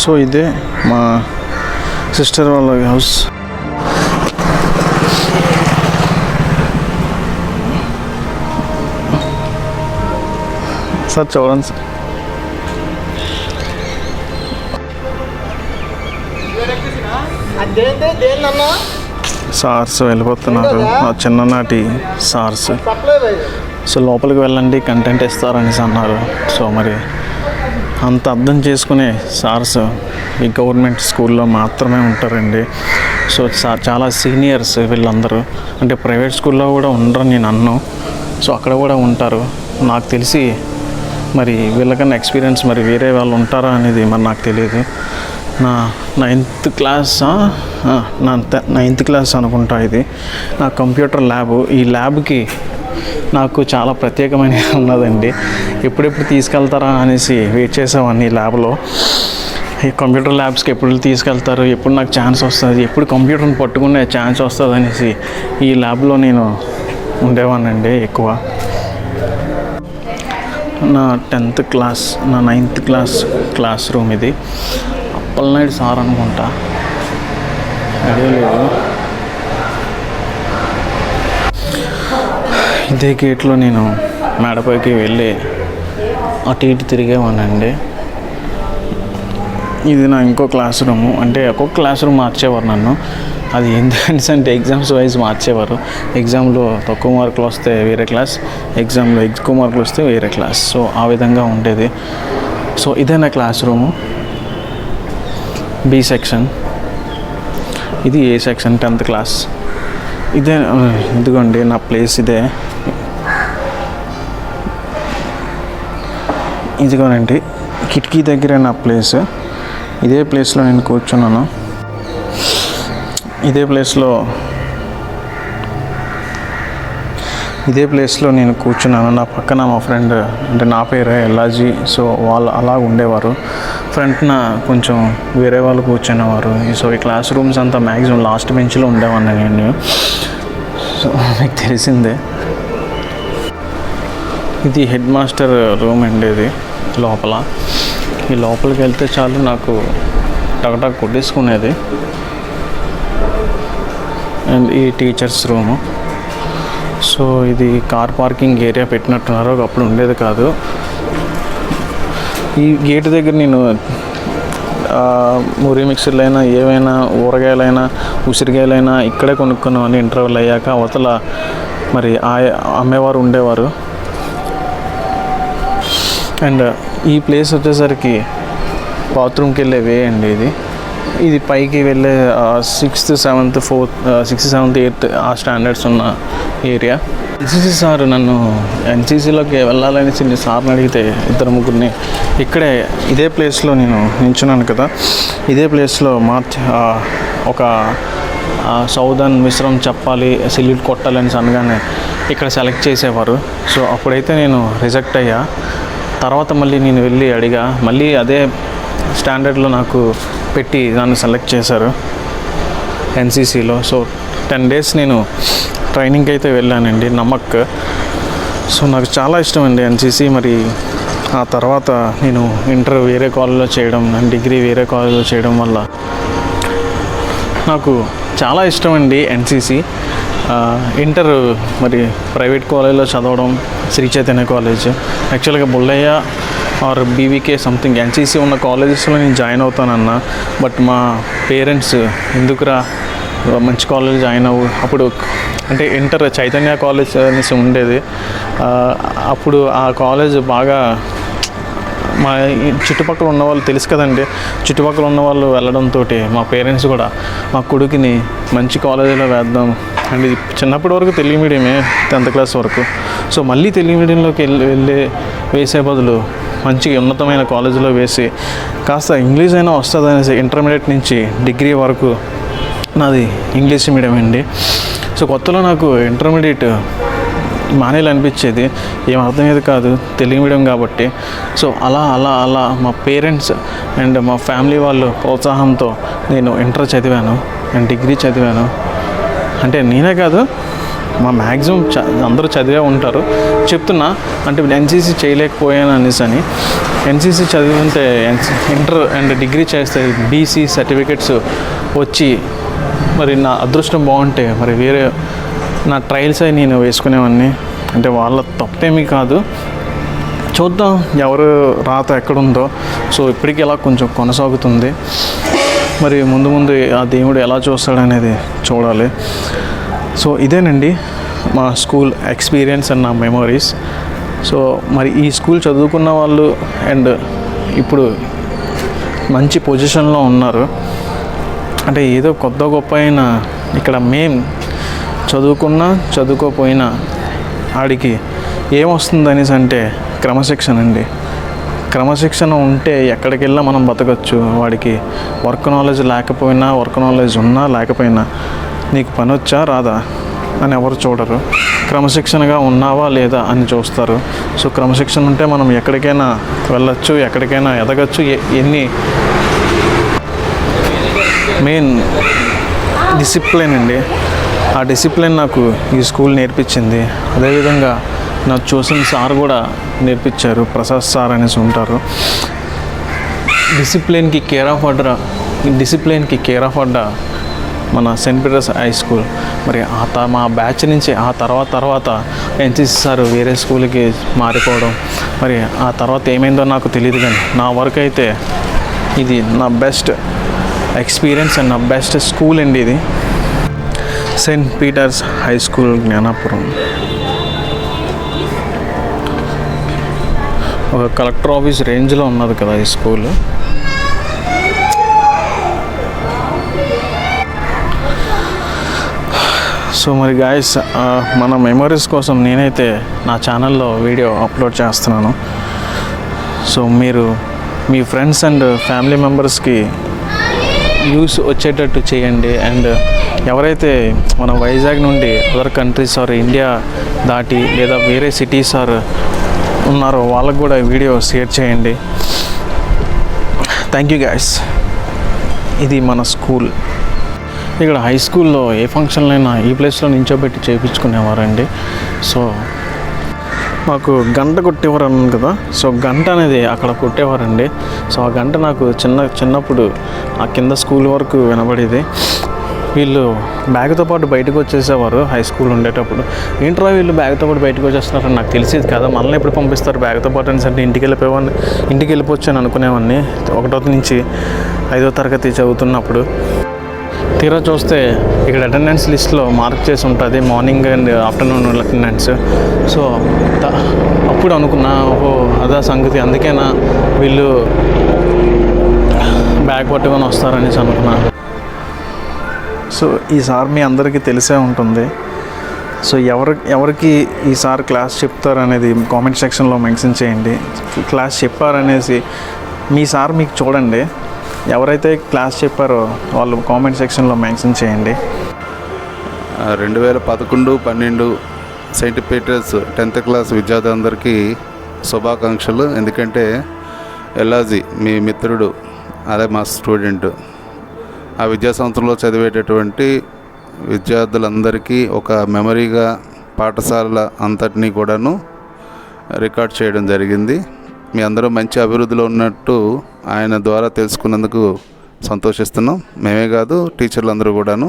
సో ఇదే మా సిస్టర్ వాళ్ళ హౌస్. సార్ చూడండి సార్, సార్స్ వెళ్ళిపోతున్నారు, నా చిన్ననాటి సార్స్. సో లోపలికి వెళ్ళండి, కంటెంట్ ఇస్తారనేసి అన్నారు. సో మరి అంత అర్థం చేసుకునే సార్స్ ఈ గవర్నమెంట్ స్కూల్లో మాత్రమే ఉంటారండి. సో చాలా సీనియర్స్ వీళ్ళందరూ. అంటే ప్రైవేట్ స్కూల్లో కూడా ఉండరు నేను అన్ను. సో అక్కడ కూడా ఉంటారు. నాకు తెలిసి మరి వీళ్ళకన్నా ఎక్స్పీరియన్స్ మరి వేరే వాళ్ళు ఉంటారా అనేది మరి నాకు తెలియదు. నా నైన్త్ క్లాస్ అనుకుంటా ఇది నా కంప్యూటర్ ల్యాబ్. ఈ ల్యాబ్కి నాకు చాలా ప్రత్యేకమైన ఉన్నదండి. ఎప్పుడెప్పుడు తీసుకెళ్తారా అనేసి వెయిట్ చేసామని ఈ ల్యాబ్లో. ఈ కంప్యూటర్ ల్యాబ్స్కి ఎప్పుడు తీసుకెళ్తారు, ఎప్పుడు నాకు ఛాన్స్ వస్తుంది, ఎప్పుడు కంప్యూటర్ని పట్టుకునే ఛాన్స్ వస్తుంది అనేసి ఈ ల్యాబ్లో నేను ఉండేవాడినండి ఎక్కువ. నా 10th క్లాస్, నా 9th క్లాస్ రూమ్ ఇది. అప్పలనాయుడు సార్ అనుకుంటా, ఐడియా లేదు. ఇదే గేట్లో నేను మేడపైకి వెళ్ళి అటు ఇటు తిరిగేవానండి. ఇది నా ఇంకో క్లాస్ రూము. అంటే ఒక్కొక్క క్లాస్ రూమ్ మార్చేవారు నన్ను. అది ఎందుకంటే ఎగ్జామ్స్ వైజ్ మార్చేవారు. ఎగ్జామ్లో తక్కువ మార్కులు వస్తే వేరే క్లాస్, ఎగ్జామ్లో ఎక్కువ మార్కులు వస్తే వేరే క్లాస్. సో ఆ విధంగా ఉండేది. సో ఇదే నా క్లాస్ రూము. బి సెక్షన్, ఇది ఏ సెక్షన్, 10th క్లాస్. ఇదే ఇదిగోండి నా ప్లేస్. ఇదిగోనండి కిటికీ దగ్గర నా ప్లేస్. ఇదే ప్లేస్లో నేను కూర్చున్నాను. ఇదే ప్లేస్లో నేను కూర్చున్నాను. నా పక్కన మా ఫ్రెండ్, అంటే నా పేరే ఎల్లాజీ. సో వాళ్ళు అలా ఉండేవారు. ఫ్రంట్న కొంచెం వేరే వాళ్ళు కూర్చునేవారు. సో ఈ క్లాస్ రూమ్స్ అంతా మ్యాక్సిమం లాస్ట్ బెంచ్లో ఉండేవాడిని నేను. సో మీకు తెలిసిందే. ఇది హెడ్ మాస్టర్ రూమ్ అండి. ఇది లోపల. ఈ లోపలికి వెళ్తే చాలు నాకు టకటక్ కొట్టేసుకునేది. అండ్ ఈ టీచర్స్ రూము. సో ఇది కార్ పార్కింగ్ ఏరియా పెట్టినట్టున్నారు, ఒకప్పుడు ఉండేది కాదు. ఈ గేట్ దగ్గర నేను మురి మిక్సర్లైనా ఏవైనా ఊరగాయలైనా ఉసిరిగాయలైనా ఇక్కడే కొనుక్కున్నామని ఇంటర్వెల్ అయ్యాక అవతల మరి అమ్మేవారు ఉండేవారు. అండ్ ఈ ప్లేస్ వచ్చేసరికి బాత్రూమ్కి వెళ్ళే వే అండి. ఇది పైకి వెళ్ళే 6th, 7th, 8th ఆ స్టాండర్డ్స్ ఉన్న ఏరియా. ఎన్సీసీ సార్ నన్ను ఎన్సీసీలోకి వెళ్ళాలనేసి సార్ని అడిగితే 2-3 ఇక్కడే ఇదే ప్లేస్లో నేను నించున్నాను కదా, ఇదే ప్లేస్లో ఒక సౌదర్న్ మిశ్రమం చెప్పాలి, సెల్యూట్ కొట్టాలని అనగానే ఇక్కడ సెలెక్ట్ చేసేవారు. సో అప్పుడైతే నేను రిజెక్ట్ అయ్యా. తర్వాత మళ్ళీ నేను వెళ్ళి అడిగా, మళ్ళీ అదే స్టాండర్డ్లో నాకు పెట్టి నన్ను సెలెక్ట్ చేశారు ఎన్సీసీలో. సో 10 days నేను ట్రైనింగ్కి అయితే వెళ్ళానండి, నమక్. సో నాకు చాలా ఇష్టం అండి ఎన్సీసీ. మరి ఆ తర్వాత నేను ఇంటర్ వేరే కాలేజ్లో చేయడం, డిగ్రీ వేరే కాలేజ్లో చేయడం వల్ల నాకు చాలా ఇష్టం అండి ఎన్సీసీ. ఇంటర్ మరి ప్రైవేట్ కాలేజ్లో చదవడం, శ్రీ చైతన్య కాలేజ్. యాక్చువల్గా Bullayya or BVK something NCC ఉన్న కాలేజెస్లో నేను జాయిన్ అవుతానన్నా. బట్ మా పేరెంట్స్ ఎందుకురా మంచి కాలేజ్ జాయిన్ అవ్వు. అప్పుడు అంటే ఇంటర్ చైతన్య కాలేజ్ అనేసి ఉండేది. అప్పుడు ఆ కాలేజ్ బాగా మా చుట్టుపక్కల ఉన్న వాళ్ళు తెలుసు కదండి, చుట్టుపక్కల ఉన్న వాళ్ళు వెళ్ళడంతో మా పేరెంట్స్ కూడా మా కొడుకుని మంచి కాలేజీలో వేద్దాం. అండ్ ఇది చిన్నప్పటి వరకు తెలుగు మీడియమే 10th క్లాస్ వరకు. సో మళ్ళీ తెలుగు మీడియంలోకి వెళ్ళి వేసే బదులు మంచి ఉన్నతమైన కాలేజీలో వేసి కాస్త ఇంగ్లీష్ అయినా వస్తుంది అనేసి ఇంటర్మీడియట్ నుంచి డిగ్రీ వరకు నాది ఇంగ్లీష్ మీడియం అండి. సో కొత్తలో నాకు ఇంటర్మీడియట్ మానేలు అనిపించేది, ఏం అర్థమయ్యేది కాదు తెలుగు మీడియం కాబట్టి. సో అలా మా పేరెంట్స్ అండ్ మా ఫ్యామిలీ వాళ్ళు ప్రోత్సాహంతో నేను ఇంటర్ చదివాను అండ్ డిగ్రీ చదివాను. అంటే నేనే కాదు, మా మ్యాక్సిమం అందరూ చదివే ఉంటారు. చెప్తున్నా అంటే ఎన్సీసీ చేయలేకపోయాను అనేసి అని. ఎన్సీసీ చదివితే ఇంటర్ అండ్ డిగ్రీ చేస్తే బీసీ సర్టిఫికెట్స్ వచ్చి మరి నా అదృష్టం బాగుంటే మరి వేరే నా ట్రయల్స్ అవి నేను వేసుకునేవాడిని. అంటే వాళ్ళ తప్పేమీ కాదు, చూద్దాం ఎవరు రాత ఎక్కడుందో. సో ఇప్పటికీ ఇలా కొంచెం కొనసాగుతుంది. మరి ముందు ఆ దేవుడు ఎలా చూస్తాడనేది చూడాలి. సో ఇదేనండి మా స్కూల్ ఎక్స్పీరియన్స్ అండ్ నా మెమరీస్. సో మరి ఈ స్కూల్ చదువుకున్న వాళ్ళు అండ్ ఇప్పుడు మంచి పొజిషన్లో ఉన్నారు. అంటే ఏదో కొత్త గొప్ప అయినా ఇక్కడ చదువుకోపోయినా ఆడికి ఏమొస్తుందనేసి అంటే క్రమశిక్షణ అండి. క్రమశిక్షణ ఉంటే ఎక్కడికి వెళ్ళినా మనం బతకచ్చు. వాడికి వర్క్ నాలెడ్జ్ లేకపోయినా, వర్క్ నాలెడ్జ్ ఉన్నా లేకపోయినా నీకు పని వచ్చా రాదా అని ఎవరు చూడరు. క్రమశిక్షణగా ఉన్నావా లేదా అని చూస్తారు. సో క్రమశిక్షణ ఉంటే మనం ఎక్కడికైనా వెళ్ళచ్చు, ఎక్కడికైనా ఎదగచ్చు. మెయిన్ డిసిప్లిన్ అండి. ఆ డిసిప్లిన్ నాకు ఈ స్కూల్ నేర్పించింది. అదేవిధంగా నాకు చూసిన సార్ కూడా నేర్పించారు, ప్రసాద్ సార్ అనేసి ఉంటారు. డిసిప్లిన్కి కేర్ ఆఫ్ అడ్డా మన సెయింట్ పీటర్స్ హై స్కూల్. మరి మా బ్యాచ్ నుంచి ఆ తర్వాత ఎన్సిసి సార్ వేరే స్కూల్కి మారిపోవడం, మరి ఆ తర్వాత ఏమైందో నాకు తెలియదు. కానీ నా వరకు అయితే ఇది నా బెస్ట్ ఎక్స్పీరియన్స్ అండ్ నా బెస్ట్ స్కూల్ అండి ఇది, Saint Peter's high school Gnanapuram. ఒక కలెక్టర్ ఆఫీస్ రేంజ్లో ఉన్నది కదా ఈ స్కూల్. సో మరి గాయస్, మన మెమరీస్ కోసం నేనైతే నా ఛానల్లో వీడియో అప్లోడ్ చేస్తున్నాను. సో మీరు మీ ఫ్రెండ్స్ అండ్ ఫ్యామిలీ మెంబర్స్కి యూస్ వచ్చేటట్టు చేయండి. అండ్ ఎవరైతే మన వైజాగ్ నుండి అదర్ కంట్రీస్ ఆర్ ఇండియా దాటి లేదా వేరే సిటీస్ ఆర్ ఉన్నారో వాళ్ళకు కూడా వీడియో షేర్ చేయండి. Thank you guys. ఇది మన స్కూల్. ఇక్కడ హై స్కూల్లో ఏ ఫంక్షన్లైనా ఈ ప్లేస్లో నించోబెట్టి చేయించుకునేవారండి. సో మాకు గంట కొట్టేవారు అన్నాను కదా, సో గంట అనేది అక్కడ కొట్టేవారండి. సో ఆ గంట నాకు చిన్నప్పుడు ఆ కింద స్కూల్ వరకు వినబడేది. వీళ్ళు బ్యాగ్తో పాటు బయటకు వచ్చేసేవారు హై స్కూల్ ఉండేటప్పుడు. ఏంట్రా వీళ్ళు బ్యాగ్తో పాటు బయటకు వచ్చేస్తున్నారని నాకు తెలిసేది కదా. మనల్ని ఎప్పుడు పంపిస్తారు బ్యాగ్తో పాటు అని అంటే ఇంటికి వెళ్ళిపోవచ్చు అని అనుకునేవాడిని 1వ నుంచి 5వ తరగతి చదువుతున్నప్పుడు. తీరా చూస్తే ఇక్కడ అటెండెన్స్ లిస్ట్లో మార్క్ చేసి ఉంటుంది morning and afternoon attendance. So అప్పుడు అనుకున్నా, ఓహో అదా సంగతి, అందుకేనా వీళ్ళు బ్యాగ్ పట్టుకొని వస్తారనేసి అనుకున్నా. సో ఈసారి మీ అందరికీ తెలిసే ఉంటుంది. సో ఎవరికి ఈసారి క్లాస్ చెప్తారు అనేది కామెంట్ సెక్షన్లో మెన్షన్ చేయండి. క్లాస్ చెప్పారనేసి మీ సార్ మీకు చూడండి. ఎవరైతే క్లాస్ చెప్పారో వాళ్ళు కామెంట్ సెక్షన్లో మెన్షన్ చేయండి. 2011-12 సెయింట్ పీటర్స్ 10th క్లాస్ విద్యార్థులందరికీ శుభాకాంక్షలు. ఎందుకంటే ఎల్లాజీ మీ మిత్రుడు, అదే మా స్టూడెంట్, ఆ విద్యా సంస్థలో చదివేటటువంటి విద్యార్థులందరికీ ఒక మెమరీగా పాఠశాలల అంతటినీ కూడాను రికార్డ్ చేయడం జరిగింది. మీ అందరూ మంచి అభివృద్ధిలో ఉన్నట్టు ఆయన ద్వారా తెలుసుకున్నందుకు సంతోషిస్తున్నాం. మేమే కాదు, టీచర్లు అందరూ కూడాను.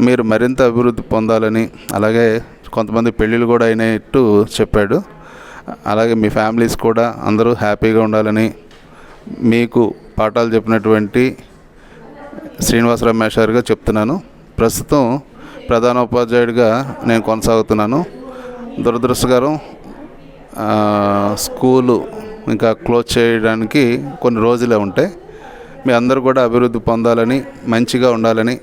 మీరు మరింత అభివృద్ధి పొందాలని, అలాగే కొంతమంది పెళ్ళిళ్ళు కూడా అయినట్టు చెప్పాడు. అలాగే మీ ఫ్యామిలీస్ కూడా అందరూ హ్యాపీగా ఉండాలని మీకు పాఠాలు చెప్పినటువంటి శ్రీనివాసరావు మేషారుగా చెప్తున్నాను. ప్రస్తుతం ప్రధాన ఉపాధ్యాయుడిగా నేను కొనసాగుతున్నాను. దురదృష్టకరం, స్కూలు ఇంకా క్లోజ్ చేయడానికి కొన్ని రోజులే ఉంటాయి. మీ అందరూ కూడా అభివృద్ధి పొందాలని, మంచిగా ఉండాలని,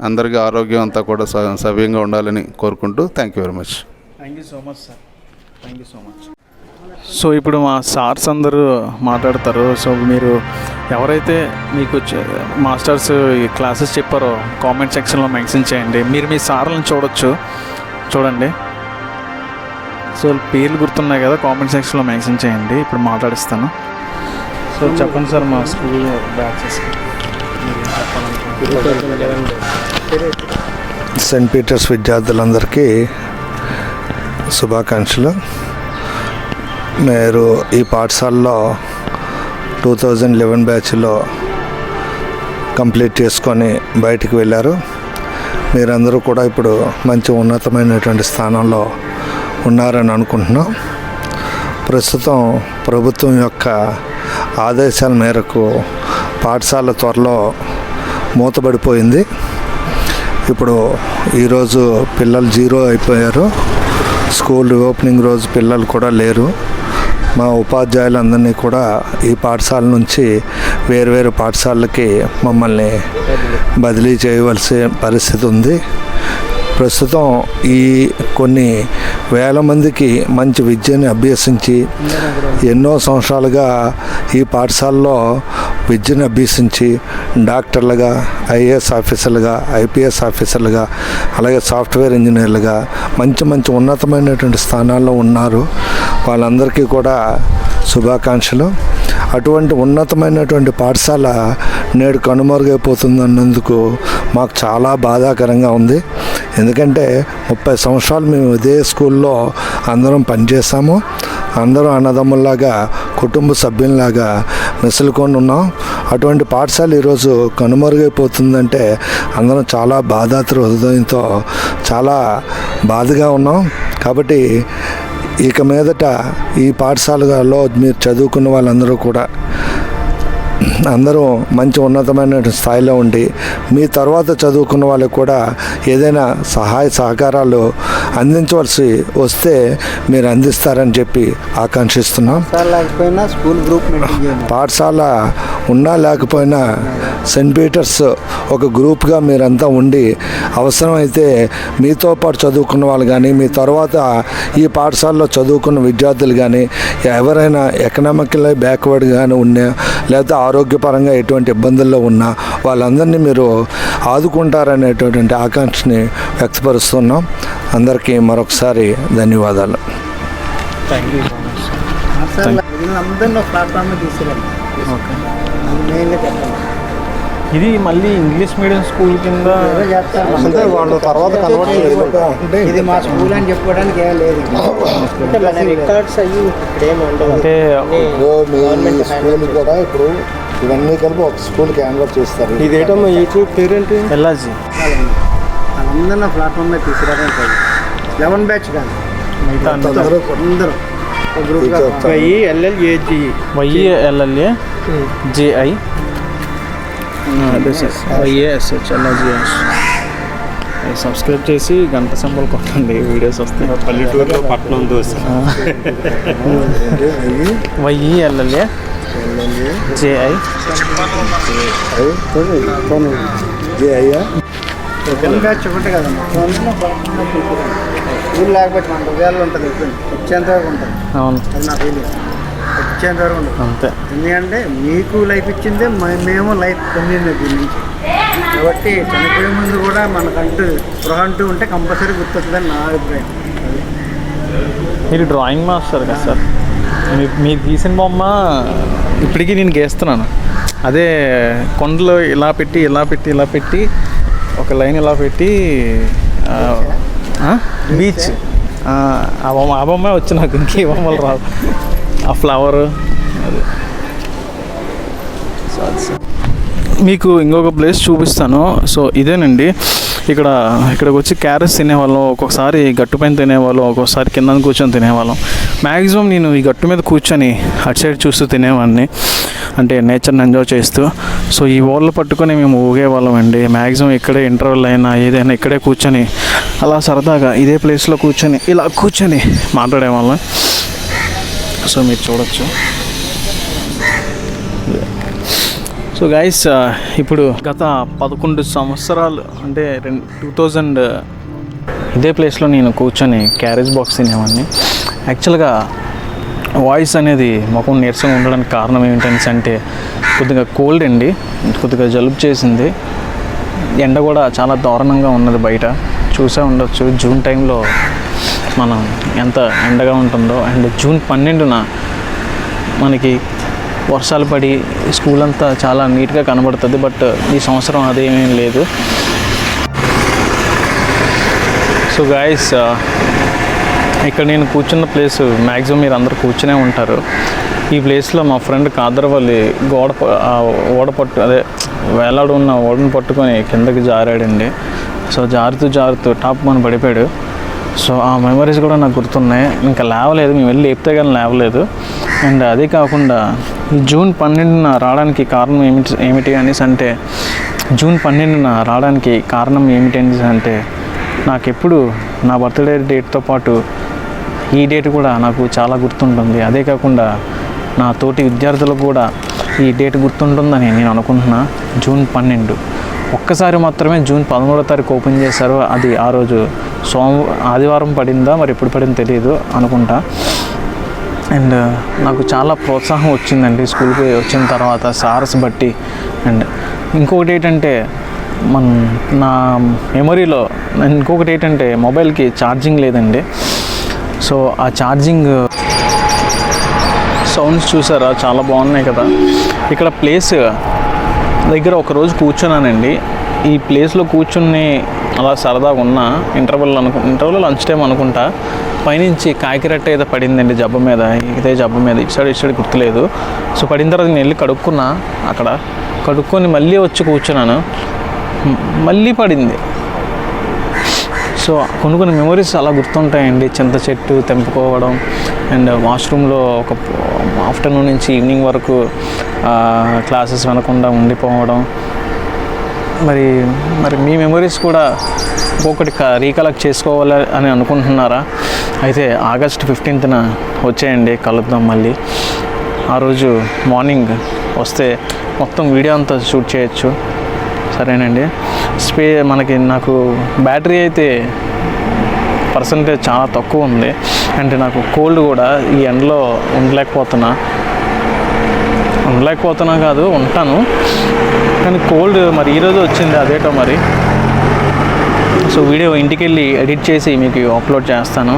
అందరికీ ఆరోగ్యం అంతా కూడా సవ్యంగా ఉండాలని కోరుకుంటూ thank you very much. Thank you so much sir. Thank you so much. So ఇప్పుడు మా సార్స్ అందరూ మాట్లాడతారు. సో మీరు ఎవరైతే మీకు మాస్టర్స్ క్లాసెస్ చెప్పారో కామెంట్ సెక్షన్లో మెన్షన్ చేయండి. మీరు మీ సార్లను చూడండి. సో పేర్లు గుర్తున్నాయి కదా, కామెంట్ సెక్షన్లో మెన్షన్ చేయండి. ఇప్పుడు మాట్లాడిస్తాను. సో చెప్పండి సార్, మా స్కూల్ బ్యాచెస్ సెయింట్ పీటర్స్ విద్యార్థులందరికీ శుభాకాంక్షలు. మీరు ఈ పాఠశాలలో 2011 బ్యాచ్లో కంప్లీట్ చేసుకొని బయటికి వెళ్ళారు. మీరందరూ కూడా ఇప్పుడు మంచి ఉన్నతమైనటువంటి స్థానంలో ఉన్నారని అనుకుంటున్నాం. ప్రస్తుతం ప్రభుత్వం యొక్క ఆదేశాల మేరకు పాఠశాల త్వరలో మూతబడిపోయింది. ఇప్పుడు ఈరోజు పిల్లలు 0 అయిపోయారు. స్కూల్ ఓపెనింగ్ రోజు పిల్లలు కూడా లేరు. మా ఉపాధ్యాయులందరినీ కూడా ఈ పాఠశాల నుంచి వేరువేరు పాఠశాలలకి మమ్మల్ని బదిలీ చేయవలసిన పరిస్థితి ఉంది. ప్రస్తుతం ఈ కొన్ని వేల మందికి మంచి విద్యని అభ్యసించి ఎన్నో సంవత్సరాలుగా ఈ పాఠశాలలో విద్యను అభ్యసించి డాక్టర్లుగా, ఐఏఎస్ ఆఫీసర్లుగా, ఐపీఎస్ ఆఫీసర్లుగా, అలాగే సాఫ్ట్వేర్ ఇంజనీర్లుగా మంచి మంచి ఉన్నతమైనటువంటి స్థానాల్లో ఉన్నారు. వాళ్ళందరికీ కూడా శుభాకాంక్షలు. అటువంటి ఉన్నతమైనటువంటి పాఠశాల నేడు కనుమరుగైపోతుందన్నందుకు మాకు చాలా బాధాకరంగా ఉంది. ఎందుకంటే 30 సంవత్సరాలు మేము ఇదే స్కూల్లో అందరం పనిచేసాము. అందరం అన్నదమ్ముల్లాగా, కుటుంబ సభ్యుల్లాగా మెసులుకొని ఉన్నాం. అటువంటి పాఠశాల ఈరోజు కనుమరుగైపోతుందంటే అందరం చాలా బాధాతృ హృదయంతో చాలా బాధగా ఉన్నాం. కాబట్టి ఇక మీదట ఈ పాఠశాలలో మీరు చదువుకున్న వాళ్ళందరూ కూడా అందరూ మంచి ఉన్నతమైన స్థాయిలో ఉండి మీ తర్వాత చదువుకున్న వాళ్ళకు కూడా ఏదైనా సహాయ సహకారాలు అందించవలసి వస్తే మీరు అందిస్తారని చెప్పి ఆకాంక్షిస్తున్నాం. లేకపోయినా స్కూల్ గ్రూప్ మెయింటైన్ చేయండి. పాఠశాల ఉన్నా లేకపోయినా సెయింట్ పీటర్స్ ఒక గ్రూప్గా మీరంతా ఉండి అవసరమైతే మీతో పాటు చదువుకున్న వాళ్ళు కానీ, మీ తర్వాత ఈ పాఠశాలలో చదువుకున్న విద్యార్థులు కానీ, ఎవరైనా ఎకనామికల్లీ బ్యాక్వర్డ్ కానీ ఉన్నా, లేకపోతే ఆరోగ్యపరంగా ఎటువంటి ఇబ్బందుల్లో ఉన్నా వాళ్ళందరినీ మీరు ఆదుకుంటారనేటటువంటి ఆకాంక్షని వ్యక్తపరుస్తున్నాం. అందరికీ మరొకసారి ధన్యవాదాలు. Thank you so much. అందరినీ ప్లాట్ఫామ్ తీసుకురండి. ఓకే, అది మెయిన్గా చెప్పండి. ఇది మళ్ళీ ఇంగ్లీష్ మీడియం స్కూల్ కింద అంటే వాళ్ళు తర్వాత కన్వర్ట్ అంటే ఇది మా స్కూల్ అని చెప్పుకోవడానికి ఏం లేదు. రికార్డ్స్ అయ్యి ఇక్కడ ఏమి ఉండవు. అంటే స్కూల్ కూడా ఇప్పుడు ఇవన్నీ కలిపి ఒక స్కూల్కి కన్వర్ట్ చేస్తారు. ఇదేటమ్మా యూట్యూబ్ పేరెంట్ ఎల్ఆర్జీ అందరినీ ప్లాట్ఫామ్ మీద తీసుకురావడానికి 11 బ్యాచ్ కాదు, మిగతా అందరూ ఒక గ్రూప్గా YELLAG YELLA JI అదే సార్ YASH ఎల్ఆర్జీఎస్. సబ్స్క్రైబ్ చేసి గంట సింబల్ కొట్టండి, వీడియోస్ వస్తాయి. పల్లెటూరులో పట్నం దోశ. YELLA JI బ్యాచ్ ఒకటే కదమ్మా. స్కూల్ లేకపోతే మన హృదయాల్లో ఉంటుంది, వచ్చేంత వరకు ఉంటుంది. అవును, అది నా ఫీలింగ్. వచ్చేంత వరకు ఉంటుంది. అంతే. ఎందుకంటే మీకు లైఫ్ ఇచ్చిందే మేము లైఫ్ పొందింది దీని నుంచి. కాబట్టి చనిపోయే ముందు కూడా మనకంటూ స్పృహ అంటూ ఉంటే కంపల్సరీ గుర్తొస్తుందని నా అభిప్రాయం. మీరు డ్రాయింగ్ మాస్టర్ కదా సార్, మీరు గీసిన బొమ్మ ఇప్పటికీ నేను గీస్తున్నాను. అదే కొండలు ఇలా పెట్టి ఇలా పెట్టి ఇలా పెట్టి ఒక లైన్ ఇలా పెట్టి బీచ్ ఆ బొమ్మ వచ్చి నాకు ఇంకే బొమ్మలు రావు. ఆ ఫ్లవర్ అది. మీకు ఇంకొక ప్లేస్ చూపిస్తాను. సో ఇదేనండి, ఇక్కడికి వచ్చి క్యారెట్స్ తినేవాళ్ళం, ఒక్కొక్కసారి గట్టు పైన తినేవాళ్ళం, ఒక్కొక్కసారి కింద కూర్చొని తినేవాళ్ళం. మ్యాక్సిమం నేను ఈ గట్టు మీద కూర్చొని అటు సైడ్ చూస్తూ తినేవాడిని, అంటే నేచర్ని ఎంజాయ్ చేస్తూ. సో ఈ ఓళ్ళు పట్టుకొని మేము ఊగేవాళ్ళం అండి. మ్యాక్సిమం ఇక్కడే ఇంటర్వెల్ అయినా ఏదైనా ఇక్కడే కూర్చొని అలా సరదాగా ఇదే ప్లేస్లో కూర్చొని ఇలా కూర్చొని మాట్లాడేవాళ్ళం. సో మీరు చూడొచ్చు. సో గైస్, ఇప్పుడు గత 11 సంవత్సరాలు అంటే 2000 ఇదే ప్లేస్లో నేను కూర్చొని క్యారేజ్ బాక్స్ తినేవాడిని. యాక్చువల్గా వాయిస్ అనేది ముఖం నీరసంగా ఉండడానికి కారణం ఏంటంటే అంటే కొద్దిగా కోల్డ్ అండి, కొద్దిగా జలుబు చేసింది. ఎండ కూడా చాలా దారుణంగా ఉన్నది బయట, చూసే ఉండొచ్చు. జూన్ టైంలో మనం ఎంత ఎండగా ఉంటుందో. అండ్ జూన్ 12న మనకి వర్షాలు పడి స్కూల్ అంతా చాలా నీట్గా కనబడుతుంది. బట్ ఈ సంవత్సరం అదేమీ లేదు. సో గాయస్, ఇక్కడ నేను కూర్చున్న ప్లేస్ మ్యాక్సిమం మీరు అందరూ కూర్చునే ఉంటారు. ఈ ప్లేస్లో మా ఫ్రెండ్ కాదరవల్లి ఓడపట్టు అదే వేలాడు ఉన్న ఓడను పట్టుకొని కిందకి జారాడండి. సో జారుతూ టాప్ మన పడిపోయాడు. సో ఆ మెమరీస్ కూడా నాకు గుర్తున్నాయి. ఇంకా లేవలేదు, మేము వెళ్ళి లేపితే కానీ లేవలేదు. అండ్ అదే కాకుండా జూన్ 12న రావడానికి కారణం ఏమిటి అనేసి అంటే జూన్ 12న రావడానికి కారణం ఏమిటి అనేసి అంటే నాకెప్పుడు నా బర్త్డే డేట్తో పాటు ఈ డేట్ కూడా నాకు చాలా గుర్తుంటుంది. అదే కాకుండా నా తోటి విద్యార్థులకు కూడా ఈ డేట్ గుర్తుంటుందని నేను అనుకుంటున్నా. జూన్ 12 ఒక్కసారి మాత్రమే జూన్ 13వ తారీఖు ఓపెన్ చేశారు. అది ఆ రోజు ఆదివారం పడిందా మరి ఎప్పుడు పడిందో తెలియదు అనుకుంటా. అండ్ నాకు చాలా ప్రోత్సాహం వచ్చిందండి స్కూల్కి వచ్చిన తర్వాత సార్స్ బట్టి. అండ్ ఇంకొకటి ఏంటంటే నా మెమరీలో ఇంకొకటి ఏంటంటే మొబైల్కి ఛార్జింగ్ లేదండి. సో ఆ ఛార్జింగ్ సౌండ్స్ చూసారా, చాలా బాగున్నాయి కదా. ఇక్కడ ప్లేస్ దగ్గర ఒకరోజు కూర్చున్నానండి. ఈ ప్లేస్లో కూర్చుని అలా సరదాగా ఉన్న ఇంటర్వెల్ లంచ్ టైం అనుకుంటా, పైనుంచి కాకిరెట్ట ఏదో పడిందండి జబ్బ మీద, ఇదే జబ్బ మీద, ఇటు సైడ్ గుర్తులేదు. సో పడిన తర్వాత నేను వెళ్ళి కడుక్కున్నా, అక్కడ కడుక్కొని మళ్ళీ వచ్చి కూర్చున్నాను, మళ్ళీ పడింది. సో కొన్ని మెమరీస్ అలా గుర్తుంటాయండి. చింత చెట్టు తెంపుకోవడం అండ్ వాష్రూమ్లో ఒక ఆఫ్టర్నూన్ నుంచి ఈవినింగ్ వరకు క్లాసెస్ వినకుండా ఉండిపోవడం. మరి మీ మెమరీస్ కూడా ఒక్కొక్కటి రీకలెక్ట్ చేసుకోవాలి అని అనుకుంటున్నారా? అయితే ఆగస్ట్ 15న వచ్చేయండి, కలుద్దాం మళ్ళీ. ఆ రోజు మార్నింగ్ వస్తే మొత్తం వీడియో అంతా షూట్ చేయొచ్చు. సరేనండి. నాకు బ్యాటరీ అయితే పర్సంటేజ్ చాలా తక్కువ ఉంది. అంటే నాకు కోల్డ్ కూడా ఈ ఎండలో ఉండలేకపోతున్నా కాదు, ఉంటాను, కానీ కోల్డ్ మరి ఈరోజు వచ్చింది, అదేటో మరి. సో వీడియో ఇంటికి వెళ్ళి ఎడిట్ చేసి మీకు అప్లోడ్ చేస్తాను.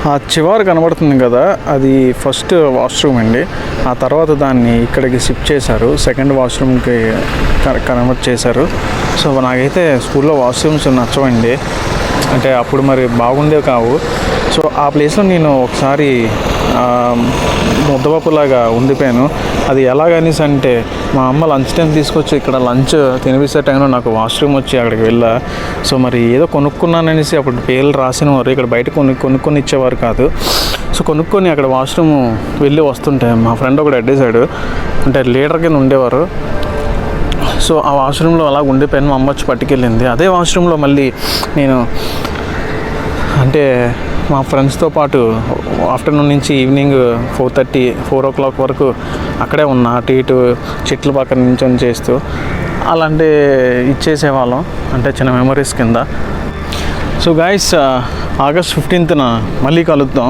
ఆ చివరి కనబడుతుంది కదా, అది ఫస్ట్ వాష్రూమ్ అండి. ఆ తర్వాత దాన్ని ఇక్కడికి షిఫ్ట్ చేశారు, సెకండ్ వాష్రూమ్కి కన్వర్ట్ చేశారు. సో నాకైతే స్కూల్లో వాష్రూమ్స్ నచ్చవండి, అంటే అప్పుడు మరి బాగుండేవి కావు. సో ఆ ప్లేస్లో నేను ఒకసారి ముద్దపప్పులాగా ఉండిపోయాను. అది ఎలాగనేసి అంటే మా అమ్మ లంచ్ టైం తీసుకొచ్చి ఇక్కడ లంచ్ తినిపిస్తే టైంలో నాకు వాష్రూమ్ వచ్చి అక్కడికి వెళ్ళా. సో మరి ఏదో కొనుక్కున్నాననేసి అప్పుడు పేర్లు రాసినవారు, ఇక్కడ బయట కొనుక్కొని ఇచ్చేవారు కాదు. సో కొనుక్కొని అక్కడ వాష్రూమ్ వెళ్ళి వస్తుంటే మా ఫ్రెండ్ ఒకటి అడ్డేశాడు, అంటే లీడర్ కింద ఉండేవారు. సో ఆ వాష్రూమ్లో అలా ఉండిపోయాను, మా అమ్మ వచ్చి పట్టుకెళ్ళింది. అదే వాష్రూమ్లో మళ్ళీ నేను అంటే మా ఫ్రెండ్స్తో పాటు ఆఫ్టర్నూన్ నుంచి ఈవినింగ్ 4 o'clock వరకు అక్కడే ఉన్నా, అటు ఇటు చెట్ల పక్కన నించొని చేస్తూ అలాంటి ఇచ్చేసేవాళ్ళం, అంటే చిన్న మెమరీస్ కింద. సో గైస్, ఆగస్ట్ 15న మళ్ళీ కలుద్దాం.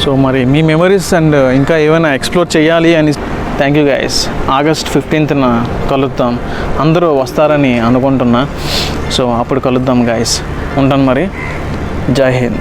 సో మరి మీ మెమరీస్ అండ్ ఇంకా ఏమైనా ఎక్స్ప్లోర్ చేయాలి అని థ్యాంక్ యూ గైస్. ఆగస్ట్ 15న కలుద్దాం. అందరూ వస్తారని అనుకుంటున్నా. సో అప్పుడు కలుద్దాం గైస్. ఉంటాను మరి. జై హింద్.